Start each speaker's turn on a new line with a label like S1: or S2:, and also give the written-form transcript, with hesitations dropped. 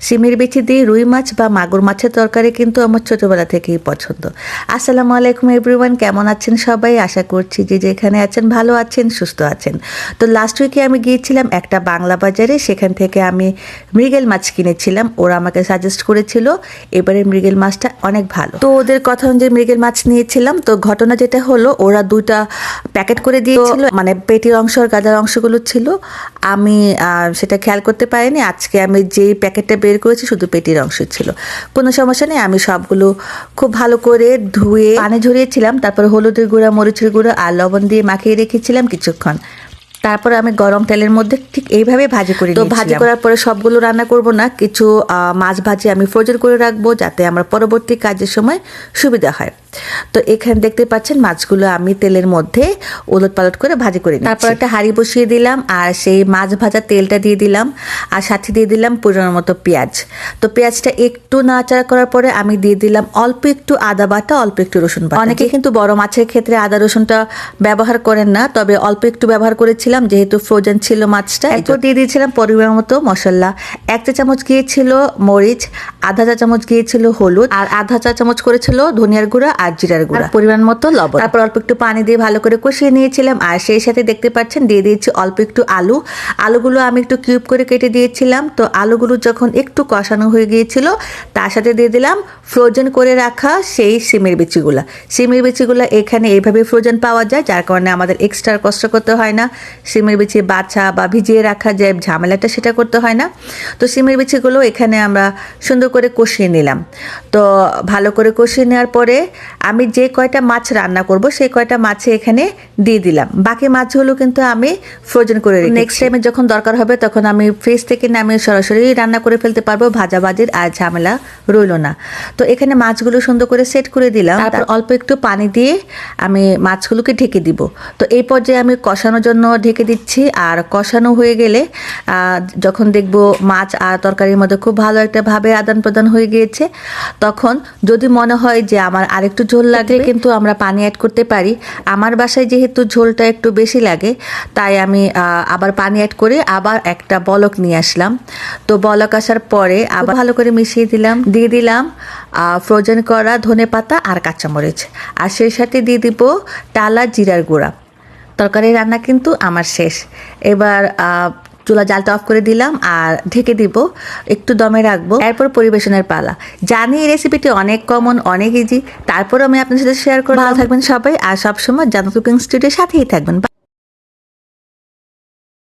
S1: শিমের বিচি দিয়ে রুই মাছ বা মাগুর মাছের তরকারি কিন্তু আমার ছোটবেলা থেকেই পছন্দ। আসসালামু আলাইকুম এভরিওয়ান, কেমন আছেন সবাই? আশা করছি যে যেখানে আছেন ভালো আছেন, সুস্থ আছেন। তো লাস্ট উইকে আমি গিয়েছিলাম একটা বাংলা বাজারে, সেখান থেকে আমি মৃগেল মাছ কিনেছিলাম। ওরা আমাকে সাজেস্ট করেছিল এবারে মৃগেল মাছটা অনেক ভালো, তো ওদের কথা অনুযায়ী মৃগেল মাছ নিয়েছিলাম। তো ঘটনা যেটা হলো, ওরা দুইটা প্যাকেট করে দিয়েছিল, মানে পেটির অংশ আর গাদার অংশগুলো ছিল। আমি সেটা খেয়াল করতে পারিনি। আজকে আমি যেই প্যাকেটটা বের করেছি শুধু পেটির অংশ ছিল। কোনো সমস্যা নেই, আমি সবগুলো খুব ভালো করে ধুয়ে পানি ঝরিয়েছিলাম, তারপর হলুদের গুঁড়া, মরিচের গুঁড়া আর লবণ দিয়ে মাখিয়ে রেখেছিলাম কিছুক্ষণ। তারপর আমি গরম তেলের মধ্যে ঠিক এইভাবে ভাজি করে নিয়েছিলাম। তো ভাজি করার পরে সবগুলো রান্না করব না, কিছু মাছ ভাজি আমি ফ্রোজেন করে রাখবো যাতে আমার পরবর্তী কাজের সময় সুবিধা হয়। তো এখানে দেখতে পাচ্ছেন মাছগুলো আমি তেলের মধ্যে ওলট পালট করে ভাজি করে নিচ্ছি। তারপর একটা হাঁড়ি বসিয়ে দিলাম আর সেই মাছ ভাজা তেলটা দিয়ে দিলাম, আর সাথে দিয়ে দিলাম পরিমাণ মতো পেঁয়াজ। তো পেঁয়াজটা একটু নাড়াচাড়া করার পরে আমি দিয়ে দিলাম অল্প একটু আদা বাটা, অল্প একটু রসুন বাটা। অনেকে কিন্তু বড় মাছের ক্ষেত্রে আদা রসুনটা ব্যবহার করেন না, তবে অল্প একটু ব্যবহার করেছিলাম যেহেতু ফ্রোজেন ছিল মাছটা। এরপর দিয়ে দিয়েছিলাম পরিমাণ মতো মশলা। 1 চা চামচ গিয়েছিল মরিচ, আধা চা চামচ গিয়েছিল হলুদ, আর আধা চা চামচ করেছিল ধনিয়ার গুঁড়া আর জিরার গুঁড়া, পরিমাণ মতো লবণ। তারপর অল্প একটু পানি দিয়ে ভালো করে কষিয়ে নিয়েছিলাম, আর সেই সাথে দেখতে পাচ্ছেন দিয়ে দিয়েছি অল্প একটু আলু। আলুগুলো আমি একটু কিউব করে কেটে দিয়েছিলাম। তো আলুগুলো যখন একটু কষানো হয়ে গিয়েছিল, তার সাথে দিয়ে দিলাম ফ্রোজেন করে রাখা সেই সিমের বিচিগুলা। সিমের বিচিগুলা এখানে এইভাবে ফ্রোজেন পাওয়া যায়, যার কারণে আমাদের এক্সট্রা কষ্ট করতে হয় না। সিমের বিচি বাছা বা ভিজিয়ে রাখা যে ঝামেলাটা, সেটা করতে হয় না। তো সিমের বিচিগুলো এখানে আমরা সুন্দর করে কষিয়ে নিলাম। তো ভালো করে কষিয়ে নেওয়ার পরে আমি যে কয়টা মাছ রান্না করব সেই কয়টা মাছে এখানে দিয়ে দিলাম। বাকি মাছগুলো কিন্তু আমি ফ্রোজেন করে রেখেছি। নেক্সট টাইমে যখন দরকার হবে তখন আমি ফ্রিজ থেকে নামিয়ে সরাসরি রান্না করে ফেলতে পারবো, ভাজাভাজির আর ঝামেলা রইল না। তো এখানে মাছগুলো সুন্দর করে সেট করে দিলাম। তারপর অল্প একটু পানি দিয়ে আমি মাছগুলোকে ঢেকে দিব। তো এই পর্যায়ে আমি কষানোর জন্য ঢেকে দিচ্ছি, আর কষানো হয়ে গেলে যখন দেখব মাছ আর তরকারির মধ্যে খুব ভালো একটা ভাবে আদান প্রদান হয়ে গিয়েছে, তখন যদি মনে হয় যে আমার আরেকটু ঝোল লাগবে কিন্তু আমরা পানি অ্যাড করতে পারি। আমার বাসায় যেহেতু ঝোলটা একটু বেশি লাগে, তাই আমি আবার পানি অ্যাড করে আবার একটা বলক নিয়ে আসলাম। তো বলক আসার পরে আবার ভালো করে মিশিয়ে দিলাম, দিয়ে দিলাম ফ্রোজেন করা ধনেপাতা আর কাঁচামরিচ, আর সেই সাথে দিয়ে দিব টালা জিরার গুঁড়া। তরকারি রান্না কিন্তু আমার শেষ। এবার চুলা জালটা অফ করে দিলাম আর ঢেকে দিব, একটু দমে রাখবো। এরপর পরিবেশনের পালা। জানি এই রেসিপিটি অনেক কমন, অনেক ইজি, তারপর আমি আপনার সাথে শেয়ার করব। ভালো থাকবেন সবাই, আর সবসময় জান্নাত কুকিং স্টুডিওর সাথেই থাকবেন।